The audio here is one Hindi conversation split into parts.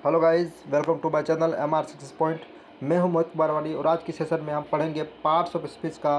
Hello guys, welcome to my channel MR success point. मैं हूं मोहित कुमार वानी और आज की सेशन में हम पढ़ेंगे पार्ट्स ऑफ स्पीच का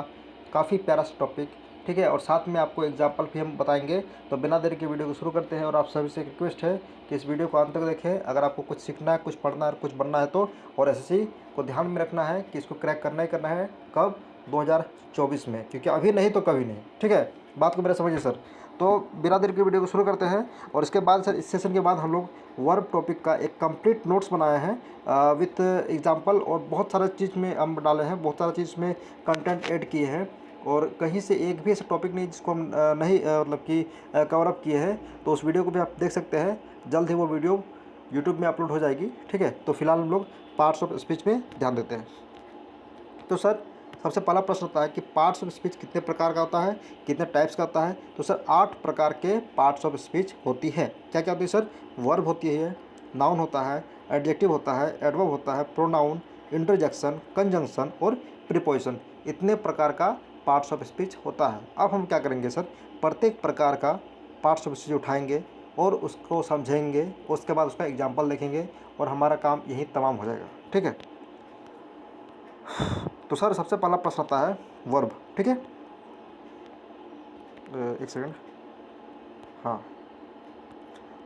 काफ़ी प्यारा सा टॉपिक। ठीक है, और साथ में आपको एग्जांपल भी हम बताएंगे। तो बिना देरी के वीडियो को शुरू करते हैं और आप सभी से एक रिक्वेस्ट है कि इस वीडियो को अंत तक देखें। अगर आपको कुछ सीखना है, कुछ पढ़ना है, कुछ बनना है तो, और एसएससी को ध्यान में रखना है कि इसको क्रैक करना ही करना है। कब? 2024 में, क्योंकि अभी नहीं तो कभी नहीं। ठीक है, बात को मेरा समझिए सर। तो बिना देर के वीडियो को शुरू करते हैं। और इसके बाद सर, इस सेशन के बाद हम लोग वर्ब टॉपिक का एक कंप्लीट नोट्स बनाए हैं विथ एग्जांपल, और बहुत सारा चीज़ में हम डाले हैं, बहुत सारा चीज़ में कंटेंट ऐड किए हैं। और कहीं से एक भी ऐसा टॉपिक नहीं जिसको हम नहीं मतलब कि कवर अप किए हैं। तो उस वीडियो को भी आप देख सकते हैं। जल्द ही वो वीडियो यूट्यूब में अपलोड हो जाएगी। ठीक है, तो फिलहाल हम लोग पार्ट्स ऑफ स्पीच में ध्यान देते हैं। तो सर, सबसे पहला प्रश्न होता है कि पार्ट्स ऑफ स्पीच कितने प्रकार का होता है, कितने टाइप्स का होता है। तो सर 8 प्रकार के पार्ट्स ऑफ स्पीच होती है। क्या क्या होती है सर? वर्ब होती है, नाउन होता है, एडजेक्टिव होता है, एडवर्ब होता है, प्रोनाउन, इंटरजेक्शन, कंजंक्शन और प्रीपोजिशन। इतने प्रकार का पार्ट्स ऑफ स्पीच होता है। अब हम क्या करेंगे सर, प्रत्येक प्रकार का पार्ट्स ऑफ स्पीच उठाएंगे और उसको समझेंगे, उसके बाद उसका एग्जाम्पल देखेंगे और हमारा काम यहीं तमाम हो जाएगा। ठीक है, तो सर सबसे पहला प्रश्न आता है वर्ब। ठीक है, एक सेकंड। हाँ,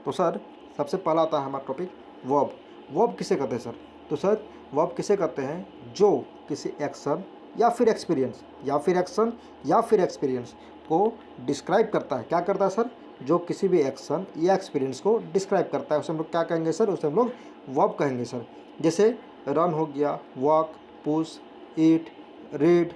तो सर सबसे पहला आता है हमारा टॉपिक वर्ब। वर्ब किसे कहते हैं सर? तो सर वर्ब किसे कहते हैं? जो किसी एक्शन या फिर एक्सपीरियंस या फिर एक्शन या फिर एक्सपीरियंस को डिस्क्राइब करता है। क्या करता है सर? जो किसी भी एक्शन या एक्सपीरियंस को डिस्क्राइब करता है, उसे हम लोग क्या कहेंगे सर? उसे हम लोग वर्ब कहेंगे सर। जैसे रन हो गया, वॉक, पुश, ईट, रीड।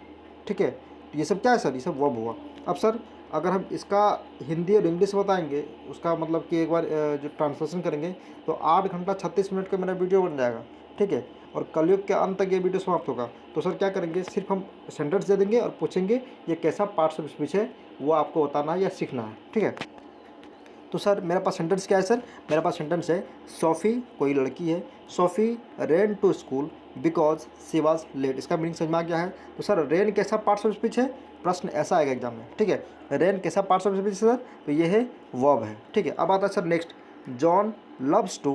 ठीक है, तो ये सब क्या है सर? ये सब वर्ब हुआ। अब सर, अगर हम इसका हिंदी और इंग्लिश बताएंगे, उसका मतलब कि एक बार जो ट्रांसलेशन करेंगे, तो 8 घंटा 36 मिनट का मेरा वीडियो बन जाएगा। ठीक है, और कलयुग के अंत तक ये वीडियो समाप्त होगा। तो सर क्या करेंगे, सिर्फ हम सेंटेंस दे देंगे और पूछेंगे ये कैसा पार्ट्स ऑफ स्पीच है, वो आपको बताना है या सीखना है। ठीक है, तो सर मेरे पास सेंटेंस क्या है सर? मेरे पास सेंटेंस है, सोफ़ी कोई लड़की है, Sophie ran to school because she was late. इसका मीनिंग समझ में आ गया है। तो सर रेन कैसा पार्ट्स ऑफ स्पीच है? प्रश्न ऐसा आएगा एग्जाम में। ठीक है, रेन कैसा पार्ट्स ऑफ स्पीच है सर? तो ये है वर्ब है। ठीक है, अब आता है sir next, John loves to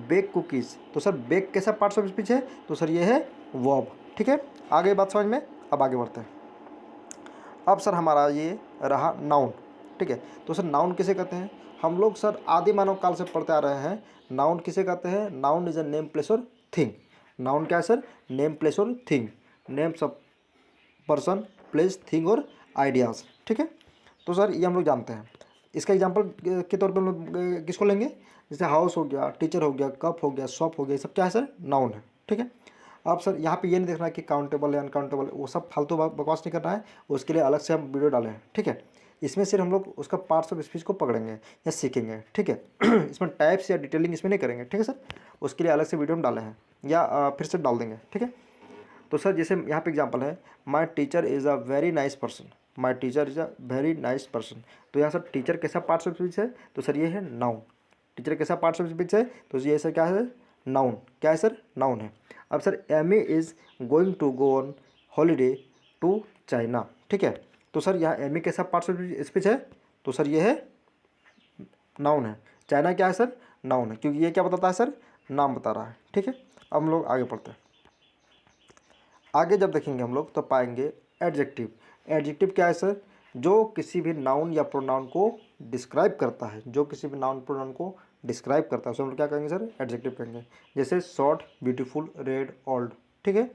bake cookies. तो सर बेक कैसा पार्ट्स ऑफ स्पीच है? तो सर ये है वर्ब। ठीक है, आ गई बात समझ में। अब आगे बढ़ते हैं। अब सर हमारा ये रहा नाउन। ठीक है, तो सर नाउन किसे कहते हैं? हम लोग सर आदि मानव काल से पढ़ते आ रहे हैं। नाउन किसे कहते हैं? Noun is a name, place और थिंग। नाउन क्या है सर? नेम, प्लेस और thing. Names of person, place, thing और आइडियाज़। ठीक है, तो सर ये हम लोग जानते हैं। इसका एग्जांपल के तौर पे हम लोग किसको लेंगे? जैसे हाउस हो गया, टीचर हो गया, कप हो गया, शॉप हो गया, ये सब क्या है सर? नाउन है। ठीक है, अब सर यहाँ पे ये नहीं देखना कि काउंटेबल है, अनकाउंटेबल, वो सब फालतू बकवास नहीं करना है। उसके लिए अलग से हम वीडियो डाले हैं। ठीक है, इसमें सिर्फ हम लोग उसका पार्ट्स ऑफ स्पीच को पकड़ेंगे या सीखेंगे। ठीक है, इसमें टाइप्स या डिटेलिंग इसमें नहीं करेंगे। ठीक है सर, उसके लिए अलग से वीडियो हम डाले हैं या फिर से डाल देंगे। ठीक है, तो सर जैसे यहाँ पे एग्जांपल है, my teacher is a very nice person. My teacher is a very nice person. तो यहाँ सर टीचर कैसा पार्ट्स ऑफ स्पीच है? तो सर ये है नाउन। टीचर कैसा पार्ट्स ऑफ स्पीच है? तो ये सर क्या है? नाउन। क्या है सर? नाउन है। अब sir Amy is going to go on holiday to China. ठीक है, तो सर यहाँ एमी कैसा पार्ट्स ऑफ स्पीच है? तो सर ये है नाउन है। चाइना क्या है सर? नाउन है, क्योंकि ये क्या बताता है सर? नाम बता रहा है। ठीक है, अब हम लोग आगे बढ़ते हैं। आगे जब देखेंगे हम लोग तो पाएंगे एडजेक्टिव। एडजेक्टिव क्या है सर? जो किसी भी नाउन या प्रोनाउन को डिस्क्राइब करता है, जो किसी भी नाउन प्रोनाउन को डिस्क्राइब करता है, उसे हम लोग क्या कहेंगे सर? एडजेक्टिव कहेंगे। जैसे शॉर्ट, ब्यूटीफुल, रेड, ओल्ड। ठीक है,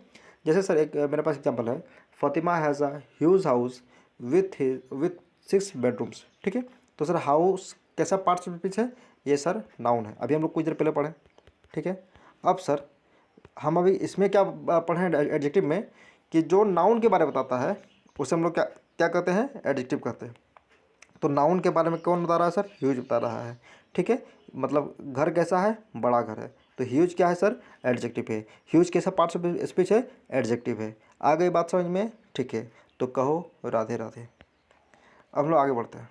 जैसे सर एक मेरे पास एग्जांपल है, Fatima has a huge house with 6 bedrooms. ठीक है, तो सर हाउस कैसा पार्ट्स ऑफ स्पीच है? ये सर नाउन है। अभी हम लोग कुछ देर पहले पढ़े। ठीक है, अब सर हम अभी इसमें क्या पढ़े हैं एडजेक्टिव में, कि जो नाउन के बारे में बताता है उसे हम लोग क्या क्या कहते हैं? एडजेक्टिव कहते हैं। तो नाउन के बारे में कौन बता रहा है सर? ह्यूज बता रहा है। ठीक है, मतलब घर कैसा है? बड़ा घर है। तो ह्यूज क्या है सर? एडजेक्टिव है। ह्यूज कैसा पार्ट्स ऑफ स्पीच है? एडजेक्टिव है। आ गई बात समझ में? ठीक है, तो कहो राधे राधे। अब हम लोग आगे बढ़ते हैं।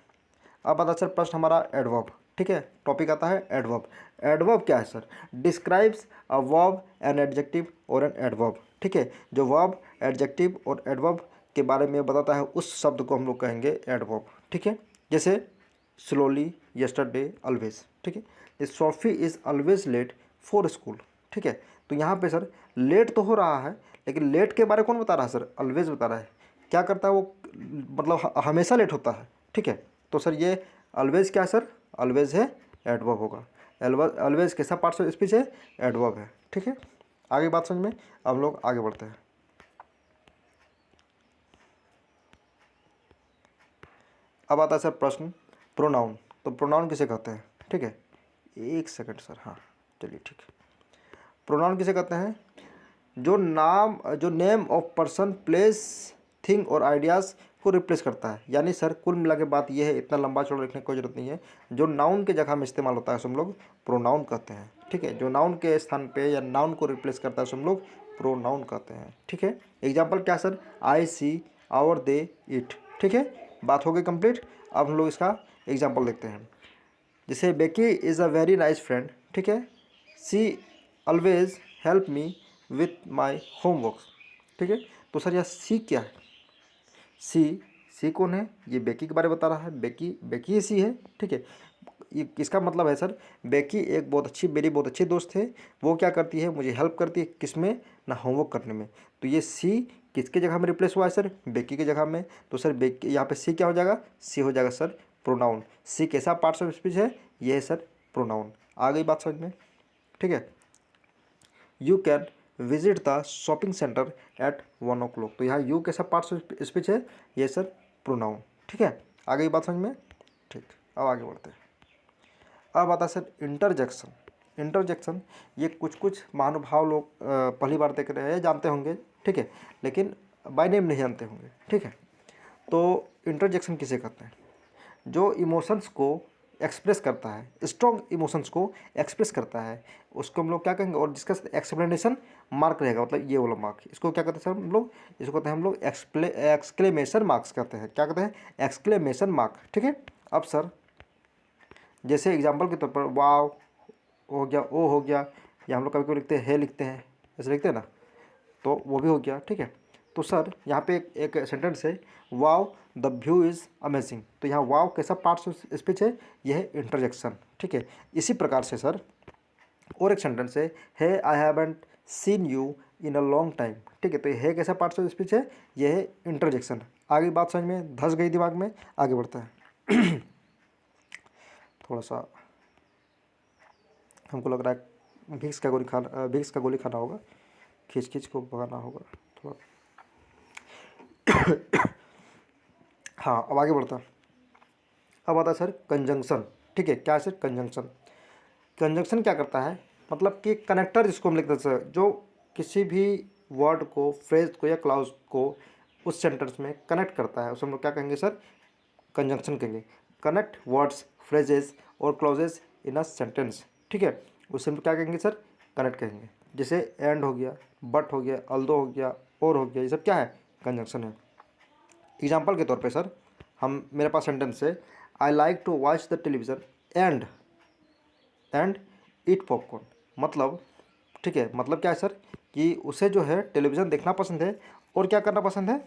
अब आता है सर प्रश्न हमारा एडवर्ब। ठीक है, टॉपिक आता है एडवर्ब। एडवर्ब क्या है sir? Describes a verb, an adjective और एन एडवर्ब। ठीक है, जो वर्ब, एडजेक्टिव और एडवर्ब के बारे में बताता है, उस शब्द को हम लोग कहेंगे एडवर्ब। ठीक है, जैसे स्लोली, यस्टरडे, ऑलवेज। ठीक है, Sophie is always late for school. ठीक है, तो यहाँ पे सर लेट तो हो रहा है, लेकिन लेट के बारे में कौन बता रहा है सर? ऑलवेज बता रहा है। क्या करता है वो, मतलब हमेशा लेट होता है। ठीक है, तो सर ये ऑलवेज क्या है सर? ऑलवेज है एडवर्ब होगा। ऑलवेज कैसा पार्ट्स ऑफ स्पीच है? एडवर्ब है। ठीक है, आगे बात समझ में। अब लोग आगे बढ़ते हैं। अब आता है सर प्रश्न प्रोनाउन। तो प्रोनाउन किसे कहते हैं? ठीक है, एक सेकंड सर, हाँ चलिए ठीक है। प्रोनाउन किसे कहते हैं? जो name of person, place, thing और आइडियाज़ को रिप्लेस करता है। यानी सर कुल मिला के बात ये है, इतना लंबा चौड़ा लिखने की कोई जरूरत नहीं है। जो नाउन के जगह में इस्तेमाल होता है उसे हम लोग प्रोनाउन कहते हैं। ठीक है, जो नाउन के स्थान पे या नाउन को रिप्लेस करता है उसे हम लोग प्रोनाउन कहते हैं। ठीक है, एग्जाम्पल क्या sir? I, see, our, they, it. ठीक है, बात हो गई कंप्लीट। अब हम लोग इसका एग्जाम्पल देखते हैं। जैसे Becky is a very nice friend. ठीक है, she always help me with my homework. ठीक है, तो सर यह सी क्या है? सी कौन है? ये बेकी के बारे में बता रहा है। बेकी ही सी है। ठीक है, ये इसका मतलब है सर बेकी एक बहुत अच्छी दोस्त है। वो क्या करती है? मुझे हेल्प करती है किस में? ना होमवर्क करने में। तो ये सी किसके जगह में रिप्लेस हुआ है सर? बेकी की जगह में। तो सर बेकी यहाँ पे सी क्या हो जाएगा? सी हो जाएगा सर प्रोनाउन। सी कैसा पार्ट्स ऑफ स्पीच है? ये है सर प्रोनाउन। आ गई बात समझ में? ठीक है, you can visit the shopping centre at 1 o'clock। तो यहाँ यू कैसा पार्ट्स ऑफ स्पीच है? ये सर प्रोनाउन। ठीक है, आ गई बात समझ में? ठीक, अब आगे बढ़ते हैं। अब आता है सर इंटरजेक्शन। इंटरजेक्शन ये कुछ महानुभाव लोग पहली बार देख रहे हैं, जानते होंगे। ठीक है, लेकिन बाय नेम नहीं जानते होंगे। ठीक है, तो इंटरजेक्शन किसे कहते हैं? जो इमोशंस को एक्सप्रेस करता है, स्ट्रॉन्ग इमोशंस को एक्सप्रेस करता है, उसको हम लोग क्या कहेंगे? और जिसका एक्सप्लेनेशन मार्क रहेगा, मतलब ये वाला मार्क, इसको क्या कहते हैं सर हम लोग? इसको कहते हैं हम लोग एक्सक्लेमेशन मार्क्स कहते हैं। क्या कहते हैं? Exclamation mark. ठीक है, अब सर जैसे एग्जांपल के तौर पर वाव हो गया, ओ हो गया, या हम लोग कभी कभी लिखते हैं है, लिखते हैं, ऐसे लिखते हैं ना, तो वो भी हो गया। ठीक है, तो सर यहाँ पे एक सेंटेंस है, वाव द व्यू इज़ अमेजिंग। तो यहाँ वाव कैसा पार्ट्स ऑफ स्पीच है? यह है इंटरजेक्शन। ठीक है, इसी प्रकार से सर और एक सेंटेंस है I haven't seen you in a long time. ठीक है, तो ये है कैसा पार्ट्स ऑफ स्पीच है? यह है इंटरजेक्शन। आगे बात समझ में? धस गई दिमाग में? आगे बढ़ता है। थोड़ा सा हमको लग रहा है विक्स का गोली खाना होगा, खींच खींच को भगाना होगा थोड़ा। हाँ, अब आगे बढ़ता। अब आता है सर कंजंक्शन। ठीक है, क्या है सर? कंजंक्शन। कंजंक्शन क्या करता है? मतलब कि कनेक्टर जिसको हम लिखते हैं सर, जो किसी भी वर्ड को, फ्रेज को या क्लाउज को उस सेंटेंस में कनेक्ट करता है, उसे हम लोग क्या कहेंगे सर? कंजंक्शन कहेंगे। कनेक्ट वर्ड्स, फ्रेजेस और क्लॉजेस इन अ सेंटेंस। ठीक है, उसे हम क्या कहेंगे सर? कनेक्ट कहेंगे। जैसे एंड हो गया, बट हो गया, अल्दो हो गया, और हो गया, ये सब क्या है? कंजंक्शन है। एग्जाम्पल के तौर पे सर मेरे पास सेंटेंस है, I like to watch the television and eat popcorn. मतलब ठीक है, मतलब क्या है सर? कि उसे जो है टेलीविज़न देखना पसंद है और क्या करना पसंद है?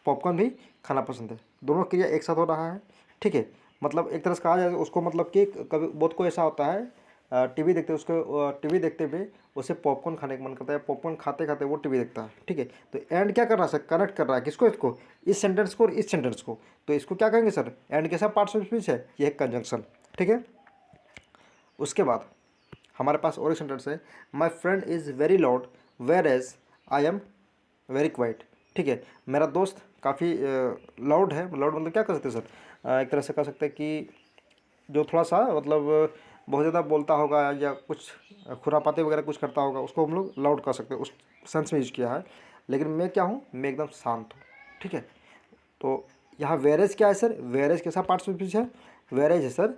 पॉपकॉर्न भी खाना पसंद है। दोनों क्रिया एक साथ हो रहा है। ठीक है, मतलब एक तरह से कहा जाए उसको, मतलब कि कभी बहुत को ऐसा होता है टीवी देखते हुए उसे पॉपकॉर्न खाने का मन करता है, पॉपकॉर्न खाते खाते वो टीवी देखता है। ठीक है, तो एंड क्या कर रहा है सर? कनेक्ट कर रहा है किसको? इसको, इस सेंटेंस को और इस सेंटेंस को। तो इसको क्या कहेंगे सर? एंड कैसा पार्ट्स ऑफ स्पीच है? ये है कंजंक्शन। ठीक है, उसके बाद हमारे पास और एक सेंटेंस है, my friend is very loud whereas I am very quiet. ठीक है, मेरा दोस्त काफ़ी लाउड है। लाउड मतलब क्या कर सकते हैं सर? एक तरह से कह सकते हैं कि जो थोड़ा सा मतलब बहुत ज़्यादा बोलता होगा या कुछ खुरापाते वगैरह कुछ करता होगा, उसको हम लोग लाउड कह सकते हैं, उस सेंस में यूज किया है। लेकिन मैं क्या हूँ? मैं एकदम शांत हूँ। ठीक है, तो यहाँ वेरेज क्या है सर? वेरेज कैसा पार्ट्स ऑफ स्पीच है? वेरेज है सर,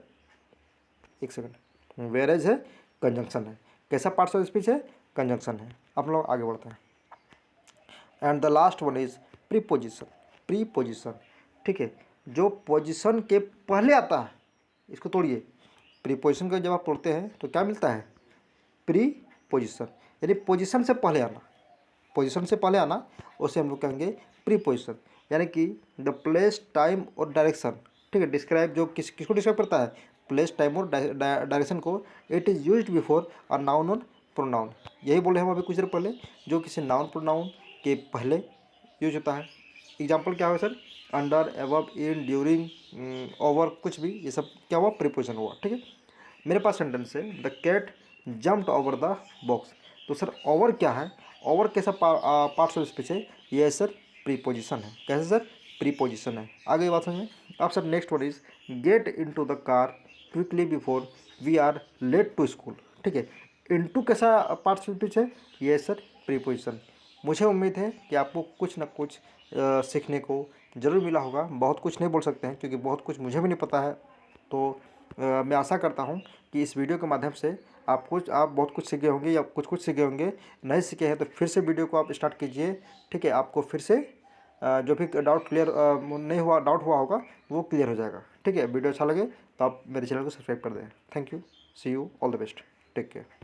एक सेकंड, वेरेज है कंजंक्शन है। कैसा पार्ट्स ऑफ स्पीच है? कंजंक्शन है। अब लोग आगे बढ़ते हैं। And the last one is preposition. Preposition, ठीक है, जो पोजिशन के पहले आता है, इसको तोड़िए। प्रीपोजिशन को जब आप तोड़ते हैं तो क्या मिलता है? प्रीपोजिशन, यानी पोजिशन से पहले आना। पोजिशन से पहले आना उसे हम लोग कहेंगे प्रीपोजिशन। यानी कि द प्लेस, टाइम और डायरेक्शन। ठीक है, डिस्क्राइब जो किसको डिस्क्राइब करता है? प्लेस, टाइम और डायरेक्शन को it is used before a noun और प्रोनाउन। यही बोले हम अभी कुछ देर पहले, जो किसी नाउन प्रोनाउन के पहले यूज होता है। एग्जाम्पल क्या होगा सर, अंडर, एबव, इन, ड्यूरिंग, ओवर, कुछ भी, ये सब क्या हुआ, प्रीपोजिशन हुआ। ठीक है, मेरे पास सेंटेंस है, the cat jumped over the box. तो सर ओवर क्या है, ओवर कैसा पार्ट्स ऑफ स्पीच है, ये सर प्रीपोजिशन है। कैसे सर, प्रीपोजिशन है। आगे बात समझ में। अब sir next word is get into the car quickly before we are late to school. ठीक है, इनटू कैसा पार्ट्स ऑफ स्पीच है, ये सर प्रीपोजिशन। मुझे उम्मीद है कि आपको कुछ ना कुछ सीखने को ज़रूर मिला होगा। बहुत कुछ नहीं बोल सकते हैं क्योंकि बहुत कुछ मुझे भी नहीं पता है। तो मैं आशा करता हूँ कि इस वीडियो के माध्यम से आप बहुत कुछ सीखे होंगे या कुछ सीखे होंगे। नहीं सीखे हैं तो फिर से वीडियो को आप स्टार्ट कीजिए। ठीक है, आपको फिर से जो भी डाउट हुआ होगा वो क्लियर हो जाएगा। ठीक है, वीडियो अच्छा लगे तो आप मेरे चैनल को सब्सक्राइब कर दें। Thank you, see you, all the best, take care.